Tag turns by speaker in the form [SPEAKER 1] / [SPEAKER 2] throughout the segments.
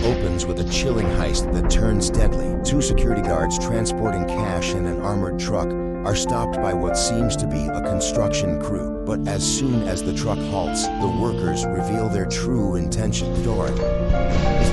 [SPEAKER 1] opens with a chilling heist that turns deadly. Two security guards transporting cash in an armored truck are stopped by what seems to be a construction crew. But as soon as the truck halts, the workers reveal their true intention. Doran is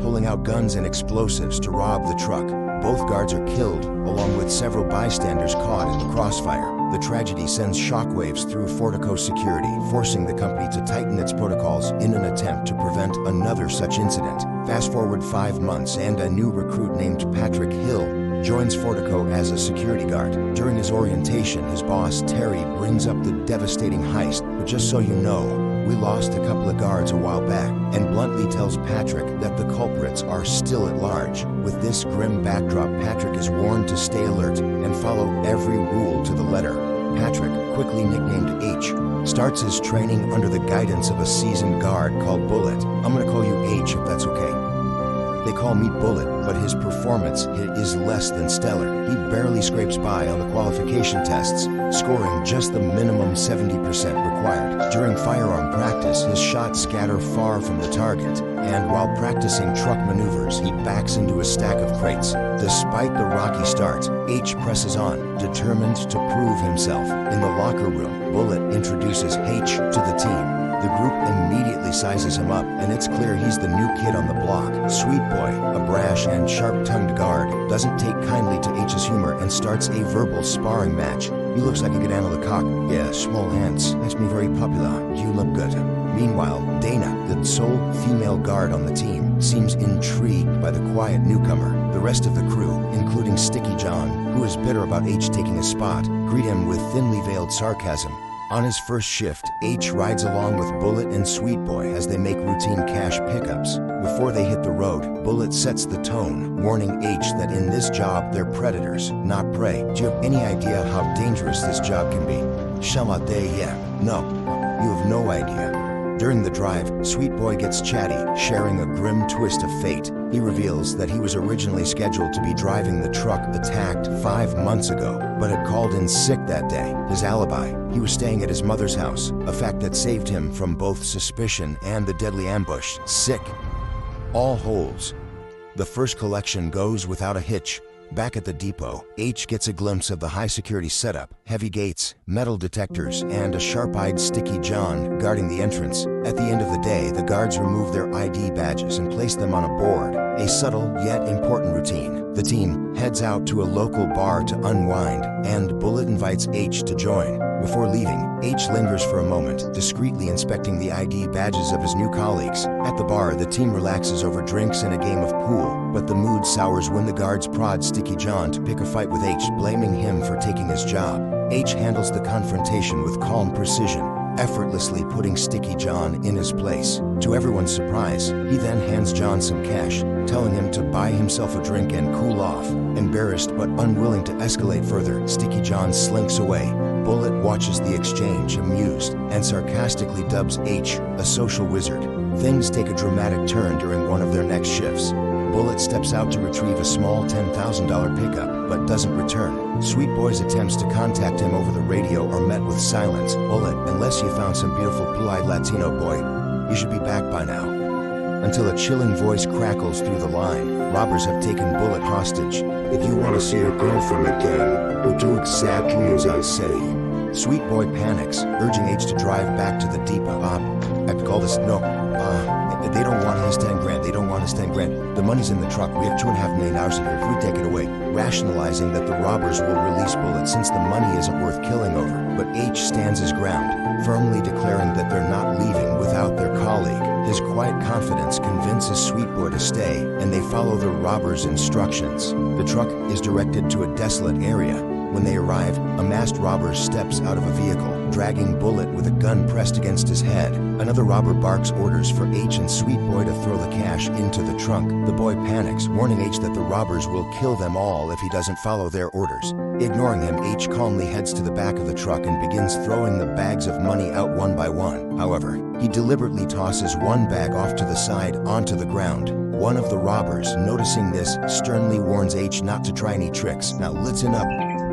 [SPEAKER 1] pulling out guns and explosives to rob the truck. Both guards are killed, along with several bystanders caught in the crossfire. The tragedy sends shockwaves through Fortico security, forcing the company to tighten its protocols in an attempt to prevent another such incident. Fast forward 5 months and a new recruit named Patrick Hill joins Fortico as a security guard. During his orientation, his boss, Terry, brings up the devastating heist. But just so you know, we lost a couple of guards a while back, and bluntly tells Patrick that the culprits are still at large. With this grim backdrop, Patrick is warned to stay alert and follow every rule to the letter. Patrick, quickly nicknamed H, starts his training under the guidance of a seasoned guard called Bullet. I'm gonna call you H if that's okay. They call me Bullet, but his performance is less than stellar. He barely scrapes by on the qualification tests, scoring just the minimum 70% required. During firearm practice, his shots scatter far from the target, and while practicing truck maneuvers, he backs into a stack of crates. Despite the rocky start, H presses on, determined to prove himself. In the locker room, Bullet introduces H to the team. The group immediately sizes him up, and it's clear he's the new kid on the block. Sweet Boy, a brash and sharp-tongued guard, doesn't take kindly to H's humor and starts a verbal sparring match. He looks like he could handle a cock. Yeah, small hands. Makes me very popular. You look good. Meanwhile, Dana, the sole female guard on the team, seems intrigued by the quiet newcomer. The rest of the crew, including Sticky John, who is bitter about H taking his spot, greet him with thinly veiled sarcasm. On his first shift, H rides along with Bullet and Sweet Boy as they make routine cash pickups. Before they hit the road, Bullet sets the tone, warning H that in this job they're predators, not prey. Do you have any idea how dangerous this job can be? No, you have no idea. During the drive, Sweet Boy gets chatty, sharing a grim twist of fate. He reveals that he was originally scheduled to be driving the truck attacked 5 months ago, but had called in sick that day. His alibi: he was staying at his mother's house, a fact that saved him from both suspicion and the deadly ambush. Sick. All holds. The first collection goes without a hitch. Back at the depot, H gets a glimpse of the high-security setup, heavy gates, metal detectors, and a sharp-eyed Sticky John guarding the entrance. At the end of the day, the guards remove their ID badges and place them on a board, a subtle yet important routine. The team heads out to a local bar to unwind, and Bullet invites H to join. Before leaving, H lingers for a moment, discreetly inspecting the ID badges of his new colleagues. At the bar, the team relaxes over drinks and a game of pool, but the mood sours when the guards prod Sticky John to pick a fight with H, blaming him for taking his job. H handles the confrontation with calm precision, effortlessly putting Sticky John in his place. To everyone's surprise, he then hands John some cash, telling him to buy himself a drink and cool off. Embarrassed but unwilling to escalate further, Sticky John slinks away. Bullet watches the exchange, amused, and sarcastically dubs H a social wizard. Things take a dramatic turn during one of their next shifts. Bullet steps out to retrieve a small $10,000 pickup, but doesn't return. Sweet Boy's attempts to contact him over the radio are met with silence. Bullet, unless you found some beautiful blue-eyed Latino boy, you should be back by now. Until a chilling voice crackles through the line. Robbers have taken Bullet hostage. If you want to see your girlfriend again, we'll do exactly as I say. Sweet Boy panics, urging H to drive back to the depot. I have to call this. No. They don't want his 10 grand. They don't want his 10 grand. The money's in the truck. We have $2.5 million here if we take it away. Rationalizing that the robbers will release Bullet since the money isn't worth killing over. But H stands his ground, firmly declaring that they're not leaving without their colleague. His quiet confidence convinces Sweet Boy to stay, and they follow the robbers' instructions. The truck is directed to a desolate area. When they arrive, a masked robber steps out of a vehicle, dragging Bullet with a gun pressed against his head. Another robber barks orders for H and Sweet Boy to throw the cash into the trunk. The boy panics, warning H that the robbers will kill them all if he doesn't follow their orders. Ignoring him, H calmly heads to the back of the truck and begins throwing the bags of money out one by one. However, he deliberately tosses one bag off to the side onto the ground. One of the robbers, noticing this, sternly warns H not to try any tricks. Now listen up,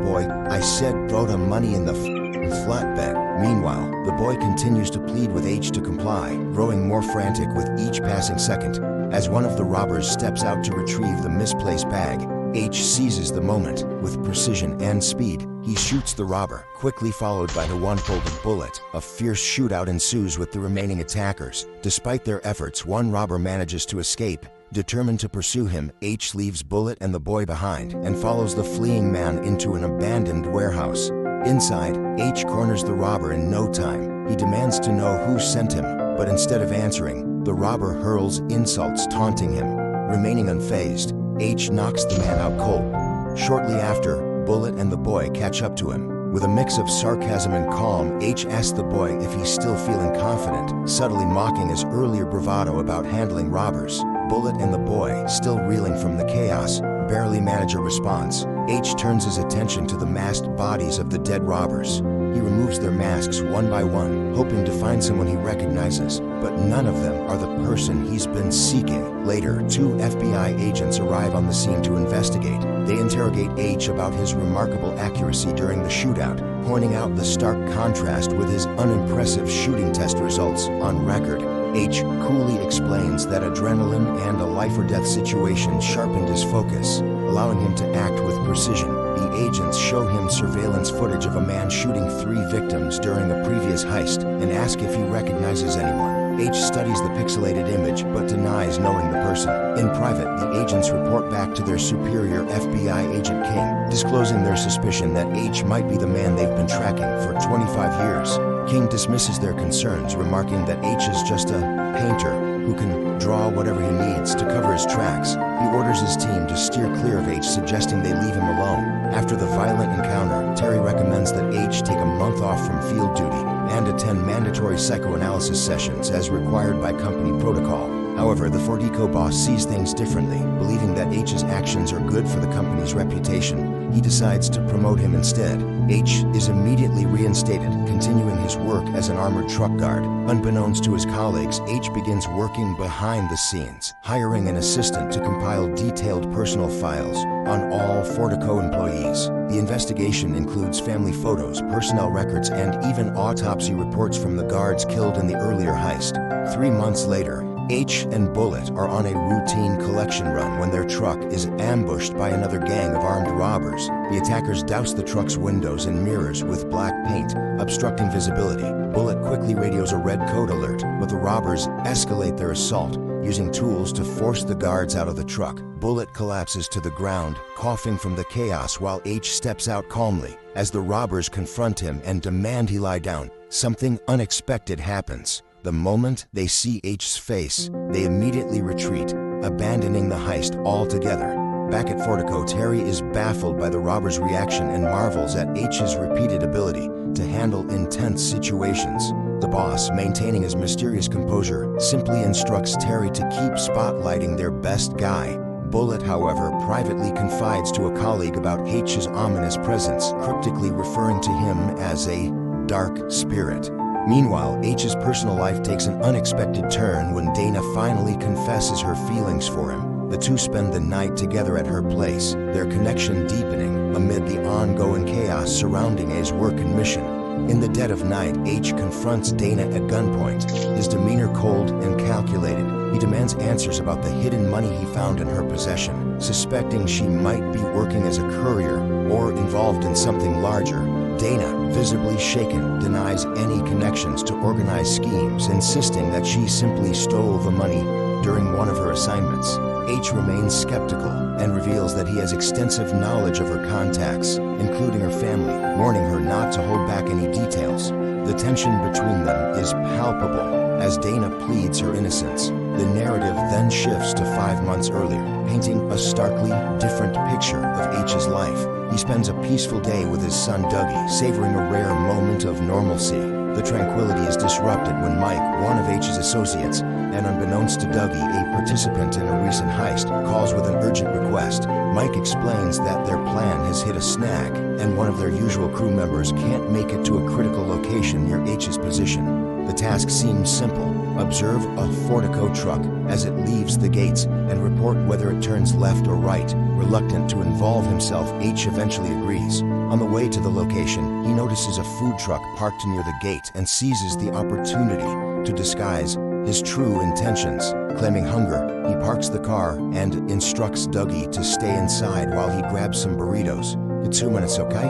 [SPEAKER 1] boy. I said throw the money in the flatbed. Meanwhile, the boy continues to plead with H to comply, growing more frantic with each passing second. As one of the robbers steps out to retrieve the misplaced bag, H seizes the moment. With precision and speed, he shoots the robber, quickly followed by the one pulled bullet. A fierce shootout ensues with the remaining attackers. Despite their efforts, one robber manages to escape. Determined to pursue him, H leaves Bullet and the boy behind and follows the fleeing man into an abandoned warehouse. Inside, H corners the robber in no time. He demands to know who sent him, but instead of answering, the robber hurls insults taunting him. Remaining unfazed, H knocks the man out cold. Shortly after, Bullet and the boy catch up to him. With a mix of sarcasm and calm, H asks the boy if he's still feeling confident, subtly mocking his earlier bravado about handling robbers. Bullet and the boy, still reeling from the chaos, barely manage a response. H turns his attention to the masked bodies of the dead robbers. He removes their masks one by one, hoping to find someone he recognizes, but none of them are the person he's been seeking. Later, 2 FBI agents arrive on the scene to investigate. They interrogate H about his remarkable accuracy during the shootout, pointing out the stark contrast with his unimpressive shooting test results on record. H coolly explains that adrenaline and a life-or-death situation sharpened his focus, allowing him to act with precision. The agents show him surveillance footage of a man shooting 3 victims during a previous heist and ask if he recognizes anyone. H studies the pixelated image but denies knowing the person. In private, the agents report back to their superior FBI agent King, disclosing their suspicion that H might be the man they've been tracking for 25 years. King dismisses their concerns, remarking that H is just a painter who can draw whatever he needs to cover his tracks. He orders his team to steer clear of H, suggesting they leave him alone. After the violent encounter, Terry recommends that H take a month off from field duty and attend mandatory psychoanalysis sessions as required by company protocol. However, the Fordico boss sees things differently. Believing that H's actions are good for the company's reputation, he decides to promote him instead. H is immediately reinstated, continuing his work as an armored truck guard. Unbeknownst to his colleagues, H begins working behind the scenes, hiring an assistant to compile detailed personal files on all Fordico employees. The investigation includes family photos, personnel records, and even autopsy reports from the guards killed in the earlier heist. 3 months later, H and Bullet are on a routine collection run when their truck is ambushed by another gang of armed robbers. The attackers douse the truck's windows and mirrors with black paint, obstructing visibility. Bullet quickly radios a red code alert, but the robbers escalate their assault, using tools to force the guards out of the truck. Bullet collapses to the ground, coughing from the chaos while H steps out calmly. As the robbers confront him and demand he lie down, something unexpected happens. The moment they see H's face, they immediately retreat, abandoning the heist altogether. Back at Fordico, Terry is baffled by the robbers' reaction and marvels at H's repeated ability to handle intense situations. The boss, maintaining his mysterious composure, simply instructs Terry to keep spotlighting their best guy. Bullet, however, privately confides to a colleague about H's ominous presence, cryptically referring to him as a dark spirit. Meanwhile, H's personal life takes an unexpected turn when Dana finally confesses her feelings for him. The two spend the night together at her place, their connection deepening amid the ongoing chaos surrounding A's work and mission. In the dead of night, H confronts Dana at gunpoint, his demeanor cold and calculated. He demands answers about the hidden money he found in her possession, suspecting she might be working as a courier or involved in something larger. Dana, visibly shaken, denies any connections to organized schemes, insisting that she simply stole the money during one of her assignments. H remains skeptical and reveals that he has extensive knowledge of her contacts, including her family, warning her not to hold back any details. The tension between them is palpable as Dana pleads her innocence. The narrative then shifts to 5 months earlier, painting a starkly different picture of H's life. He spends a peaceful day with his son Dougie, savoring a rare moment of normalcy. The tranquility is disrupted when Mike, one of H's associates, and unbeknownst to Dougie, a participant in a recent heist, calls with an urgent request. Mike explains that their plan has hit a snag, and one of their usual crew members can't make it to a critical location near H's position. The task seems simple. Observe a Fortico truck as it leaves the gates and report whether it turns left or right. Reluctant to involve himself, H eventually agrees. On the way to the location, he notices a food truck parked near the gate and seizes the opportunity to disguise his true intentions. Claiming hunger, he parks the car and instructs Dougie to stay inside while he grabs some burritos. It's 2 minutes, okay?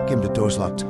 [SPEAKER 1] Kim de Doslot,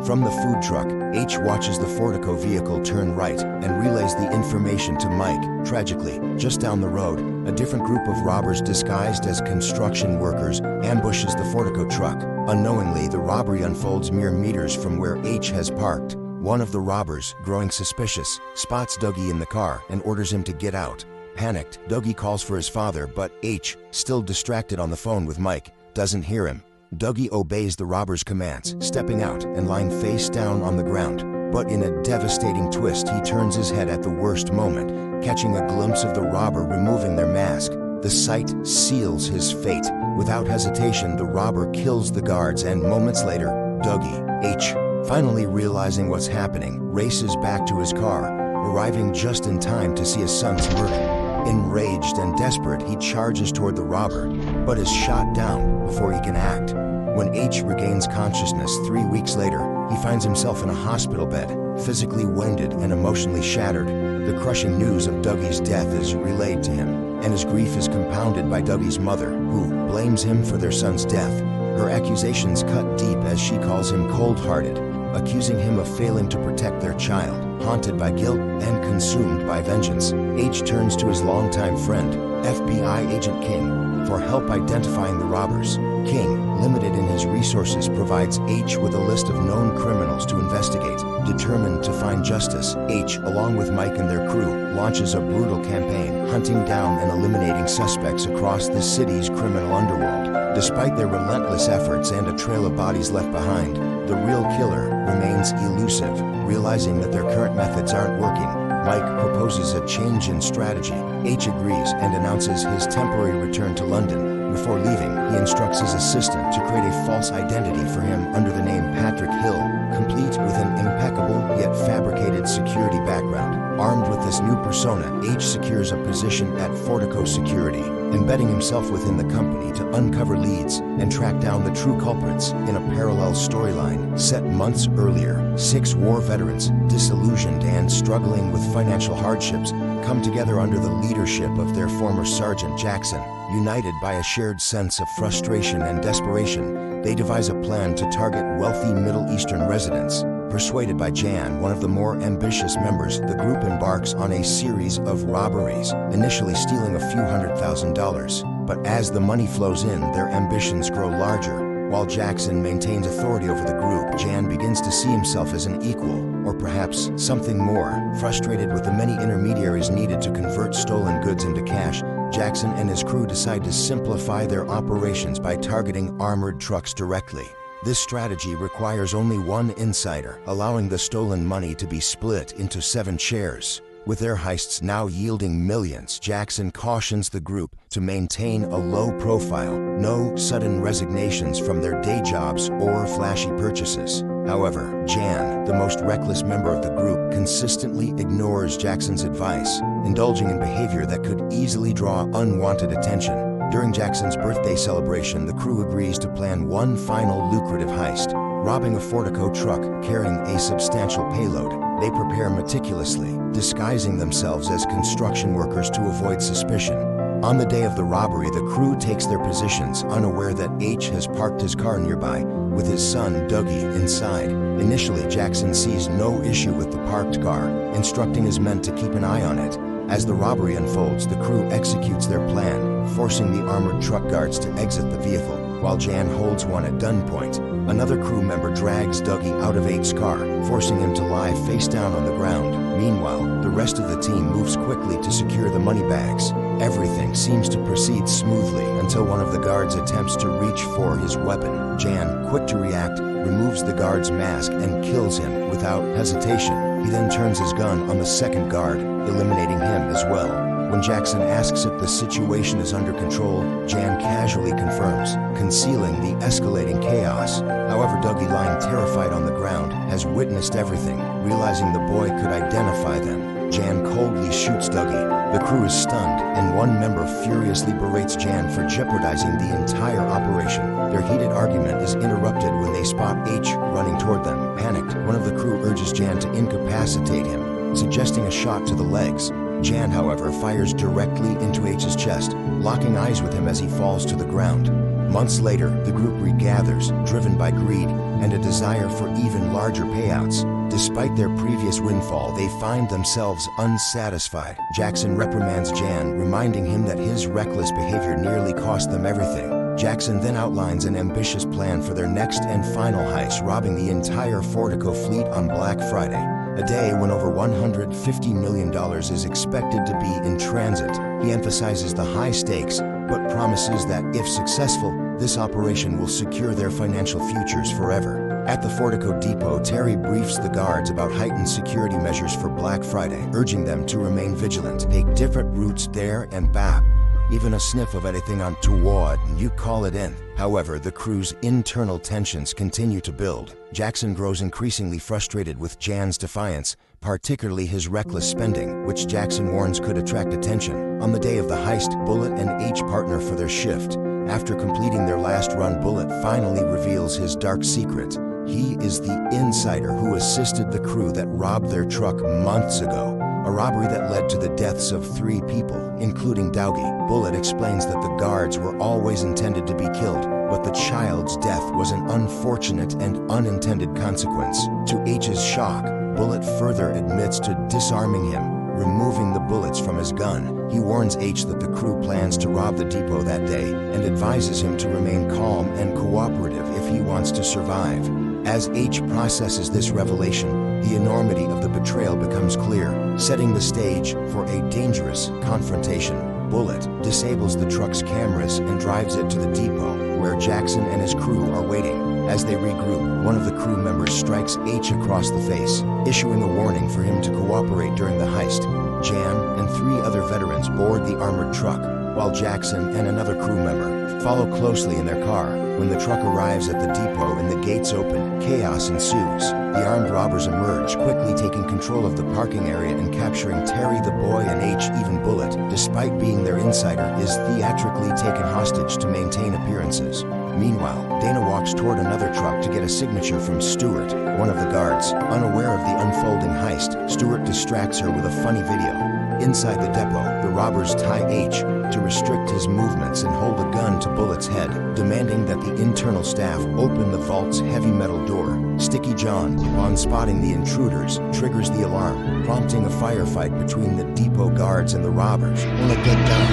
[SPEAKER 1] from the food truck, H watches the Fortico vehicle turn right and relays the information to Mike. Tragically, just down the road, a different group of robbers disguised as construction workers ambushes the Fortico truck. Unknowingly, the robbery unfolds mere meters from where H has parked. One of the robbers, growing suspicious, spots Dougie in the car and orders him to get out. Panicked, Dougie calls for his father, but H, still distracted on the phone with Mike, doesn't hear him. Dougie obeys the robber's commands, stepping out and lying face down on the ground. But in a devastating twist, he turns his head at the worst moment, catching a glimpse of the robber removing their mask. The sight seals his fate. Without hesitation, the robber kills the guards, and moments later, Dougie, H, finally realizing what's happening, races back to his car, arriving just in time to see his son's murder. Enraged and desperate, he charges toward the robber, but is shot down before he can act. When H regains consciousness 3 weeks later, he finds himself in a hospital bed, physically winded and emotionally shattered. The crushing news of Dougie's death is relayed to him, and his grief is compounded by Dougie's mother, who blames him for their son's death. Her accusations cut deep as she calls him cold-hearted, accusing him of failing to protect their child. Haunted by guilt and consumed by vengeance, H turns to his longtime friend, FBI Agent King, for help identifying the robbers. King, limited in his resources, provides H with a list of known criminals to investigate. Determined to find justice, H, along with Mike and their crew, launches a brutal campaign, hunting down and eliminating suspects across the city's criminal underworld. Despite their relentless efforts and a trail of bodies left behind, the real killer remains elusive. Realizing that their current methods aren't working, Mike proposes a change in strategy. H agrees and announces his temporary return to London. Before leaving, he instructs his assistant to create a false identity for him under the name Patrick Hill, complete with an impeccable yet fabricated security background. Armed with this new persona, H secures a position at Fortico Security, embedding himself within the company to uncover leads and track down the true culprits. In a parallel storyline set months earlier, 6 war veterans, disillusioned and struggling with financial hardships, come together under the leadership of their former Sergeant Jackson. United by a shared sense of frustration and desperation, they devise a plan to target wealthy Middle Eastern residents. Persuaded by Jan, one of the more ambitious members, the group embarks on a series of robberies, initially stealing a few $100,000. But as the money flows in, their ambitions grow larger. While Jackson maintains authority over the group, Jan begins to see himself as an equal, or perhaps something more. Frustrated with the many intermediaries needed to convert stolen goods into cash, Jackson and his crew decide to simplify their operations by targeting armored trucks directly. This strategy requires only one insider, allowing the stolen money to be split into 7 shares. With their heists now yielding millions, Jackson cautions the group to maintain a low profile, no sudden resignations from their day jobs or flashy purchases. However, Jan, the most reckless member of the group, consistently ignores Jackson's advice, indulging in behavior that could easily draw unwanted attention. During Jackson's birthday celebration, the crew agrees to plan one final lucrative heist. Robbing a Fortico truck carrying a substantial payload, they prepare meticulously, disguising themselves as construction workers to avoid suspicion. On the day of the robbery, the crew takes their positions, unaware that H has parked his car nearby, with his son Dougie inside. Initially, Jackson sees no issue with the parked car, instructing his men to keep an eye on it. As the robbery unfolds, the crew executes their plan, forcing the armored truck guards to exit the vehicle, while Jan holds one at gunpoint. Another crew member drags Dougie out of H's car, forcing him to lie face down on the ground. Meanwhile, the rest of the team moves quickly to secure the money bags. Everything seems to proceed smoothly until one of the guards attempts to reach for his weapon. Jan, quick to react, removes the guard's mask and kills him without hesitation. He then turns his gun on the second guard, eliminating him as well. When Jackson asks if the situation is under control, Jan casually confirms, concealing the escalating chaos. However, Dougie, lying terrified on the ground, has witnessed everything. Realizing the boy could identify them, Jan coldly shoots Dougie. The crew is stunned, and one member furiously berates Jan for jeopardizing the entire operation. Their heated argument is interrupted when they spot H running toward them. Panicked, one of the crew urges Jan to incapacitate him, suggesting a shot to the legs. Jan, however, fires directly into H's chest, locking eyes with him as he falls to the ground. Months later, the group regathers, driven by greed and a desire for even larger payouts. Despite their previous windfall, they find themselves unsatisfied. Jackson reprimands Jan, reminding him that his reckless behavior nearly cost them everything. Jackson then outlines an ambitious plan for their next and final heist, robbing the entire Fortico fleet on Black Friday, a day when over $150 million is expected to be in transit. He emphasizes the high stakes, but promises that if successful, this operation will secure their financial futures forever. At the Fortico depot, Terry briefs the guards about heightened security measures for Black Friday, urging them to remain vigilant, take different routes there and back. Even a sniff of anything untoward, and you call it in. However, the crew's internal tensions continue to build. Jackson grows increasingly frustrated with Jan's defiance, particularly his reckless spending, which Jackson warns could attract attention. On the day of the heist, Bullet and H partner for their shift. After completing their last run, Bullet finally reveals his dark secret. He is the insider who assisted the crew that robbed their truck months ago, a robbery that led to the deaths of 3 people, including Dougie. Bullet explains that the guards were always intended to be killed, but the child's death was an unfortunate and unintended consequence. To H's shock, Bullet further admits to disarming him, removing the bullets from his gun. He warns H that the crew plans to rob the depot that day and advises him to remain calm and cooperative if he wants to survive. As H processes this revelation, the enormity of the betrayal becomes clear, setting the stage for a dangerous confrontation. Bullet disables the truck's cameras and drives it to the depot, where Jackson and his crew are waiting. As they regroup, one of the crew members strikes H across the face, issuing a warning for him to cooperate during the heist. Jan and 3 other veterans board the armored truck, while Jackson and another crew member follow closely in their car. When the truck arrives at the depot and the gates open, chaos ensues. The armed robbers emerge, quickly taking control of the parking area and capturing Terry the boy and H. Even Bullet, despite being their insider, is theatrically taken hostage to maintain appearances. Meanwhile, Dana walks toward another truck to get a signature from Stewart, one of the guards. Unaware of the unfolding heist, Stewart distracts her with a funny video. Inside the depot, the robbers tie H to restrict his movements and hold a gun to Bullet's head, demanding that the internal staff open the vault's heavy metal door. Sticky John, on spotting the intruders, triggers the alarm, prompting a firefight between the depot guards and the robbers. Wanna get down?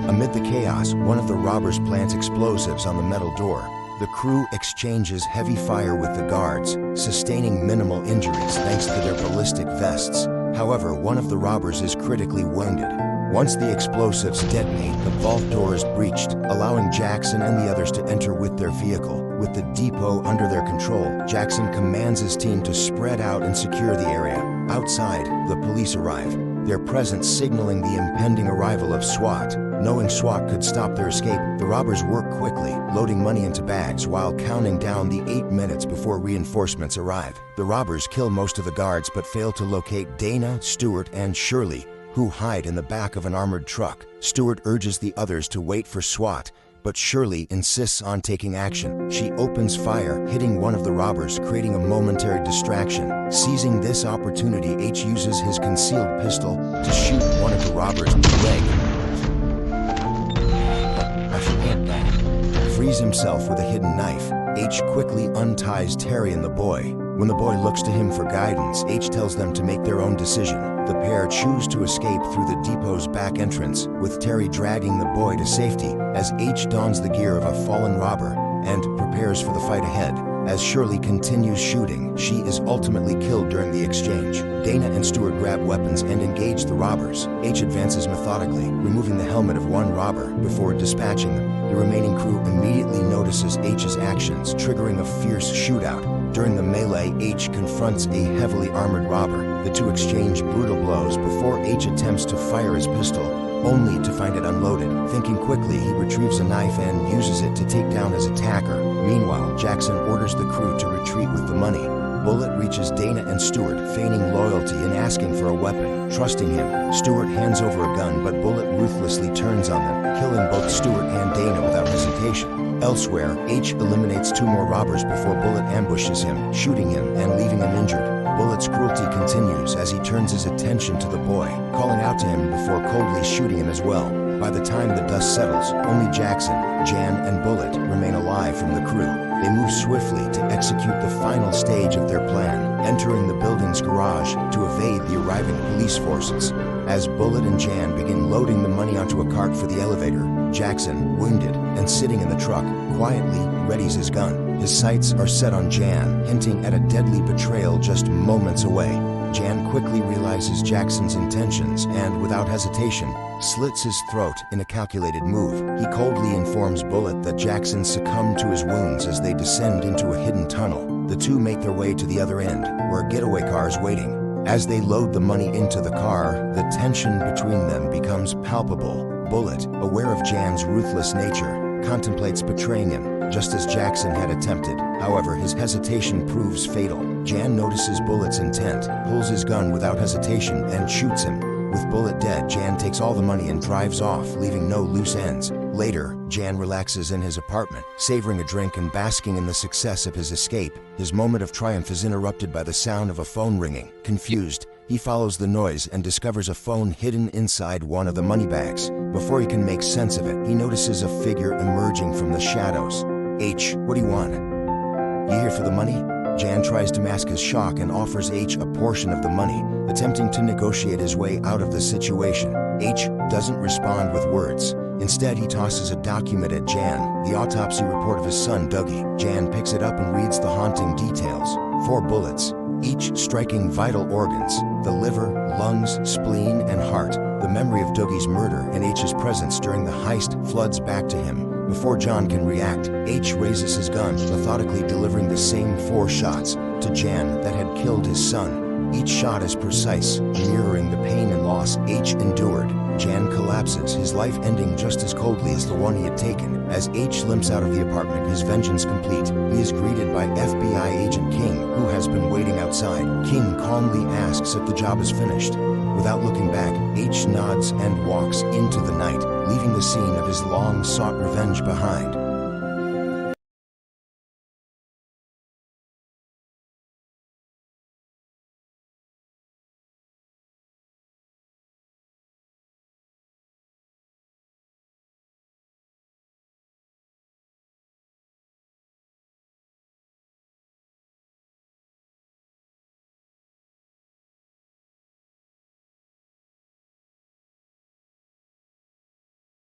[SPEAKER 1] Amid the chaos, one of the robbers plants explosives on the metal door. The crew exchanges heavy fire with the guards, sustaining minimal injuries thanks to their ballistic vests. However, one of the robbers is critically wounded. Once the explosives detonate, the vault door is breached, allowing Jackson and the others to enter with their vehicle. With the depot under their control, Jackson commands his team to spread out and secure the area. Outside, the police arrive, their presence signaling the impending arrival of SWAT. Knowing SWAT could stop their escape, the robbers work quickly, loading money into bags while counting down the 8 minutes before reinforcements arrive. The robbers kill most of the guards but fail to locate Dana, Stewart, and Shirley, who hide in the back of an armored truck. Stewart urges the others to wait for SWAT, but Shirley insists on taking action. She opens fire, hitting one of the robbers, creating a momentary distraction. Seizing this opportunity, H uses his concealed pistol to shoot one of the robbers in the leg. Frees himself with a hidden knife. H quickly unties Terry and the boy. When the boy looks to him for guidance, H tells them to make their own decision. The pair choose to escape through the depot's back entrance, with Terry dragging the boy to safety as H dons the gear of a fallen robber and prepares for the fight ahead. As Shirley continues shooting, she is ultimately killed during the exchange. Dana and Stewart grab weapons and engage the robbers. H advances methodically, removing the helmet of one robber before dispatching them. The remaining crew immediately notices H's actions, triggering a fierce shootout. During the melee, H confronts a heavily armored robber. The two exchange brutal blows before H attempts to fire his pistol, only to find it unloaded. Thinking quickly, he retrieves a knife and uses it to take down his attacker. Meanwhile, Jackson orders the crew to retreat with the money. Bullet reaches Dana and Stewart, feigning loyalty and asking for a weapon. Trusting him, Stewart hands over a gun, but Bullet ruthlessly turns on them, killing both Stewart and Dana without hesitation. Elsewhere, H eliminates two more robbers before Bullet ambushes him, shooting him and leaving him injured. Bullet's cruelty continues as he turns his attention to the boy, calling out to him before coldly shooting him as well. By the time the dust settles, only Jackson, Jan, and Bullet remain alive from the crew. They move swiftly to execute the final stage of their plan, entering the building's garage to evade the arriving police forces. As Bullet and Jan begin loading the money onto a cart for the elevator, Jackson, wounded and sitting in the truck, quietly readies his gun. His sights are set on Jan, hinting at a deadly betrayal just moments away. Jan quickly realizes Jackson's intentions and, without hesitation, slits his throat in a calculated move. He coldly informs Bullet that Jackson succumbed to his wounds as they descend into a hidden tunnel. The two make their way to the other end, where a getaway car is waiting. As they load the money into the car, the tension between them becomes palpable. Bullet, aware of Jan's ruthless nature, contemplates betraying him, just as Jackson had attempted. However, his hesitation proves fatal. Jan notices Bullet's intent, pulls his gun without hesitation, and shoots him. With Bullet dead, Jan takes all the money and drives off, leaving no loose ends. Later, Jan relaxes in his apartment, savoring a drink and basking in the success of his escape. His moment of triumph is interrupted by the sound of a phone ringing. Confused, he follows the noise and discovers a phone hidden inside one of the money bags. Before he can make sense of it, he notices a figure emerging from the shadows. H, what do you want? You here for the money? Jan tries to mask his shock and offers H a portion of the money, attempting to negotiate his way out of the situation. H doesn't respond with words. Instead, he tosses a document at Jan, the autopsy report of his son, Dougie. Jan picks it up and reads the haunting details. 4 bullets, each striking vital organs: the liver, lungs, spleen, and heart. The memory of Dougie's murder and H's presence during the heist floods back to him. Before John can react, H raises his gun, methodically delivering the same 4 shots to Jan that had killed his son. Each shot is precise, mirroring the pain and loss H endured. Jan collapses, his life ending just as coldly as the one he had taken. As H limps out of the apartment, his vengeance complete, he is greeted by FBI agent King, who has been waiting outside. King calmly asks if the job is finished. Without looking back, H nods and walks into the night, leaving the scene of his long-sought revenge behind.